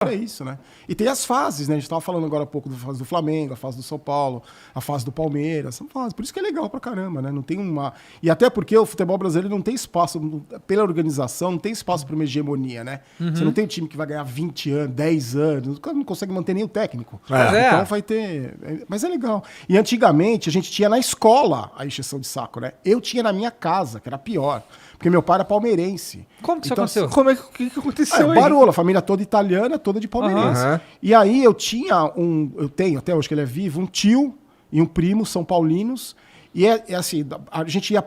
É isso, né? E tem as fases, né? A gente estava falando agora há pouco da fase do Flamengo, a fase do São Paulo, a fase do Palmeiras. São fases. Por isso que é legal pra caramba, né? Não tem uma. E até porque o futebol brasileiro não tem espaço, pela organização, não tem espaço para uma hegemonia, né? Você não tem um time que vai ganhar 20 anos, 10 anos, o cara não consegue manter nem o técnico. Então vai ter. Mas é legal. E antigamente a gente tinha na escola a encheção de saco, né? Eu tinha na minha casa, que era pior. Porque meu pai era palmeirense. Como que isso então, aconteceu? Como é que aconteceu aí? Barolo, a família toda italiana, toda de palmeirense. E aí eu tenho até hoje que ele é vivo, um tio e um primo, são paulinos. E é assim, a gente ia,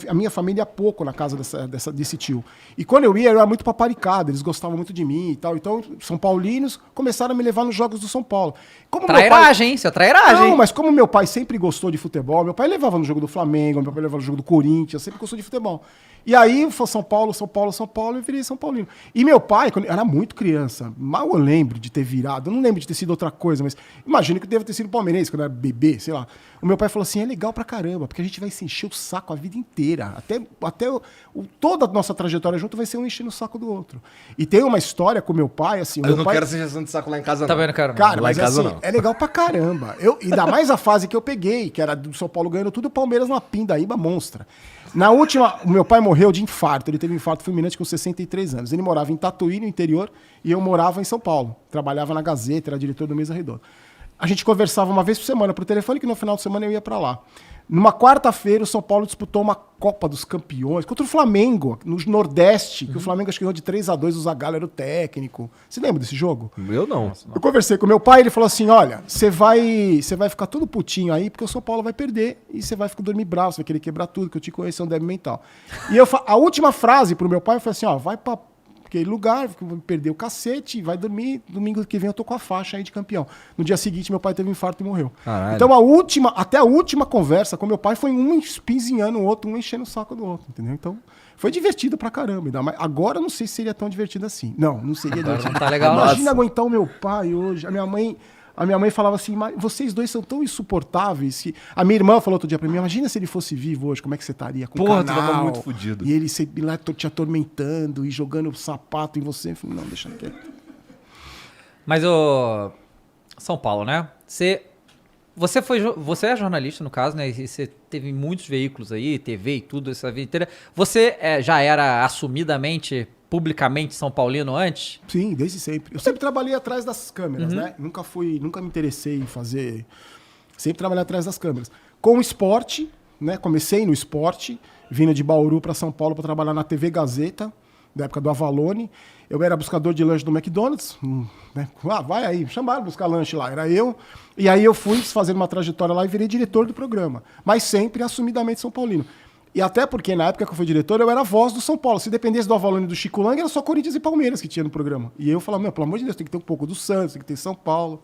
a minha família ia pouco na casa desse tio. E quando eu era muito paparicado, eles gostavam muito de mim e tal. Então, São Paulinos começaram a me levar nos jogos do São Paulo. Trairagem, isso é trairagem. Não, mas como meu pai sempre gostou de futebol, meu pai levava no jogo do Flamengo, meu pai levava no jogo do Corinthians, sempre gostou de futebol. E aí, foi São Paulo, eu virei São Paulino. E meu pai, quando eu era muito criança, mal eu lembro de ter virado, eu não lembro de ter sido outra coisa, mas imagino que deve ter sido palmeirense, quando eu era bebê, sei lá. O meu pai falou assim, é legal pra caramba, porque a gente vai se encher o saco a vida inteira. Toda a nossa trajetória junto vai ser um enchendo o saco do outro. E tem uma história com meu pai, assim... Eu não pai... quero essa injeção de saco lá em casa, Tá não. vendo, cara? Cara, lá mas em casa, assim, não. é legal pra caramba. Ainda mais a fase que eu peguei, que era do São Paulo ganhando tudo, o Palmeiras numa pindaíba monstra. Na última, o meu pai morreu de infarto. Ele teve um infarto fulminante com 63 anos. Ele morava em Tatuí, no interior, e eu morava em São Paulo. Trabalhava na Gazeta, era diretor do Mesa Redonda. A gente conversava uma vez por semana por telefone, que no final de semana eu ia pra lá. Numa quarta-feira, o São Paulo disputou uma Copa dos Campeões contra o Flamengo, no Nordeste, que o Flamengo acho que ganhou de 3-2, o Zagallo era o técnico. Você lembra desse jogo? Eu não. Eu conversei com meu pai, ele falou assim, olha, você vai ficar todo putinho aí, porque o São Paulo vai perder, e você vai ficar dormir bravo, você vai querer quebrar tudo, que eu te conheço, é um débil mental. E a última frase pro meu pai foi assim, ó, vai pra aquele lugar, vou perder o cacete, vai dormir, domingo que vem eu tô com a faixa aí de campeão. No dia seguinte, meu pai teve um infarto e morreu. Caralho. Então até a última conversa com meu pai foi um espinzinhando o outro, um enchendo o saco do outro, entendeu? Então, foi divertido pra caramba. Agora eu não sei se seria tão divertido assim. Não seria divertido. Não tá legal, Imagina aguentar o meu pai hoje. A minha mãe falava assim, mas vocês dois são tão insuportáveis que... A minha irmã falou outro dia pra mim, imagina se ele fosse vivo hoje, como é que você estaria com o canal? Tu tava muito fudido. E ele sempre lá te atormentando e jogando sapato em você. Eu falei, não, deixa quieto. Mas o São Paulo, né? Você é jornalista, no caso, né? E você teve muitos veículos aí, TV e tudo, essa vida inteira. Você já era assumidamente, publicamente São Paulino antes? Sim, desde sempre. Eu sempre trabalhei atrás das câmeras, né? Nunca me interessei em fazer... Sempre trabalhei atrás das câmeras. Com o esporte, né? Comecei no esporte, vindo de Bauru para São Paulo para trabalhar na TV Gazeta, da época do Avalone. Eu era buscador de lanche do McDonald's, né? Vai aí, chamaram buscar lanche lá, era eu. E aí eu fui fazendo uma trajetória lá e virei diretor do programa. Mas sempre assumidamente São Paulino. E até porque na época que eu fui diretor, eu era a voz do São Paulo. Se dependesse do Avalone e do Chico Lang, era só Corinthians e Palmeiras que tinha no programa. E eu falava, meu, pelo amor de Deus, tem que ter um pouco do Santos, tem que ter São Paulo.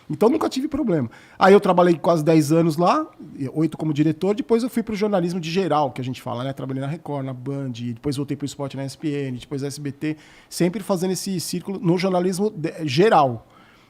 Então nunca tive problema. Aí eu trabalhei quase 10 anos lá, 8 como diretor, depois eu fui pro jornalismo de geral, que a gente fala, né? Trabalhei na Record, na Band, depois voltei pro esporte na ESPN, depois na SBT, sempre fazendo esse círculo no jornalismo geral.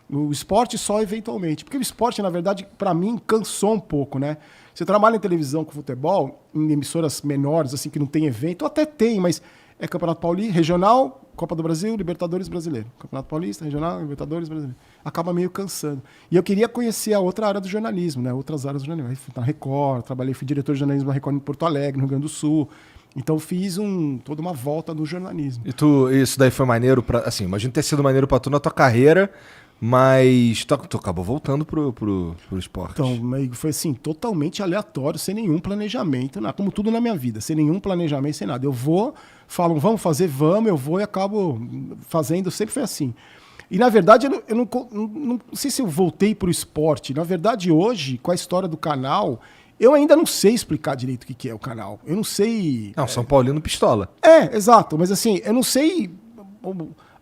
O esporte só eventualmente. Porque o esporte, na verdade, para mim, cansou um pouco, né? Você trabalha em televisão com futebol, em emissoras menores, assim, que não tem evento, ou até tem, mas é Campeonato Paulista, Regional, Copa do Brasil, Libertadores Brasileiro. Campeonato Paulista, Regional, Libertadores Brasileiro. Acaba meio cansando. E eu queria conhecer a outra área do jornalismo, né? Outras áreas do jornalismo. Fui na Record, fui diretor de jornalismo na Record em Porto Alegre, no Rio Grande do Sul. Então fiz toda uma volta no jornalismo. E isso daí foi maneiro pra... Assim, imagino ter sido maneiro pra tu na tua carreira, mas tu acabou voltando pro esporte. Então, foi assim, totalmente aleatório, sem nenhum planejamento, nada, como tudo na minha vida, sem nenhum planejamento, sem nada. Eu vou, falam, vamos fazer, vamos, eu vou e acabo fazendo, sempre foi assim. E, na verdade, eu não sei se eu voltei pro esporte. Na verdade, hoje, com a história do canal, eu ainda não sei explicar direito o que é o canal. Eu não sei... Não, São Paulino pistola. Exato, mas assim, eu não sei...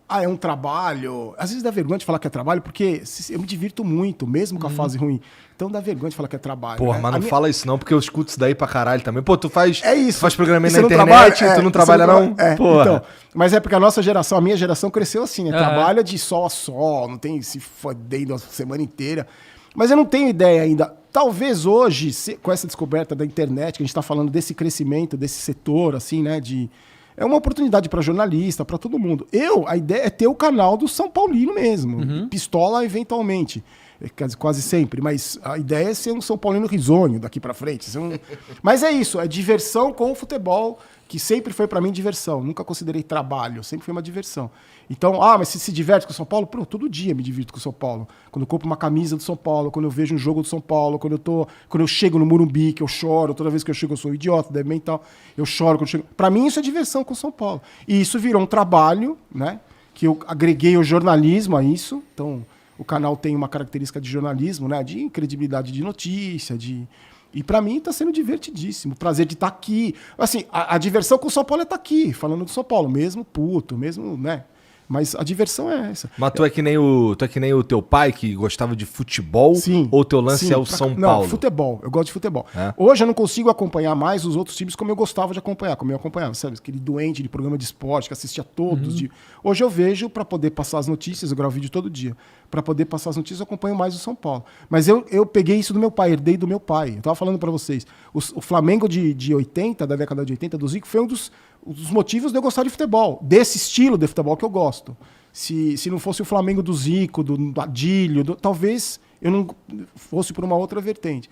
é um trabalho. Às vezes dá vergonha de falar que é trabalho, porque eu me divirto muito, mesmo com a fase ruim. Então dá vergonha de falar que é trabalho. Porra, né? mas não fala isso não, porque eu escuto isso daí pra caralho também. Pô, tu faz, isso. Tu faz programinha Você na internet, tu não trabalha não? Porra. Então, mas é porque a nossa geração, a minha geração cresceu assim, né? Trabalha de sol a sol, não tem se fodendo a semana inteira. Mas eu não tenho ideia ainda. Talvez hoje, com essa descoberta da internet, que a gente tá falando desse crescimento, desse setor, assim, né? é uma oportunidade para jornalista, para todo mundo. A ideia é ter o canal do São Paulino mesmo. Pistola eventualmente. Quase sempre, mas a ideia é ser um São Paulino risonho daqui pra frente. Mas é isso, é diversão com o futebol, que sempre foi pra mim diversão. Nunca considerei trabalho, sempre foi uma diversão. Então, mas você se diverte com o São Paulo? Pronto, todo dia me divirto com o São Paulo. Quando eu compro uma camisa do São Paulo, quando eu vejo um jogo do São Paulo, quando eu chego no Morumbi, que eu choro, toda vez que eu chego eu sou um idiota, deve mental, eu choro quando eu chego. Pra mim isso é diversão com o São Paulo. E isso virou um trabalho, né? Que eu agreguei o jornalismo a isso, então... O canal tem uma característica de jornalismo, né? De credibilidade de notícia, E para mim tá sendo divertidíssimo. O prazer de estar aqui. Assim, a diversão com o São Paulo é estar aqui, falando do São Paulo, mesmo puto, mesmo, né? Mas a diversão é essa. Mas tu é que nem o teu pai, que gostava de futebol? Sim. Ou teu lance é o São Paulo? Não, futebol. Eu gosto de futebol. Hoje eu não consigo acompanhar mais os outros times como eu gostava de acompanhar, como eu acompanhava, sabe? Aquele doente de programa de esporte que assistia todos. Hoje eu vejo para poder passar as notícias, eu gravo vídeo todo dia. Para poder passar as notícias, eu acompanho mais o São Paulo. Mas eu peguei isso do meu pai, herdei do meu pai. Eu tava falando para vocês. O Flamengo de 80, da década de 80, do Zico, foi um dos motivos de eu gostar de futebol. Desse estilo de futebol que eu gosto. Se não fosse o Flamengo do Zico, do Adílio, talvez eu não fosse por uma outra vertente.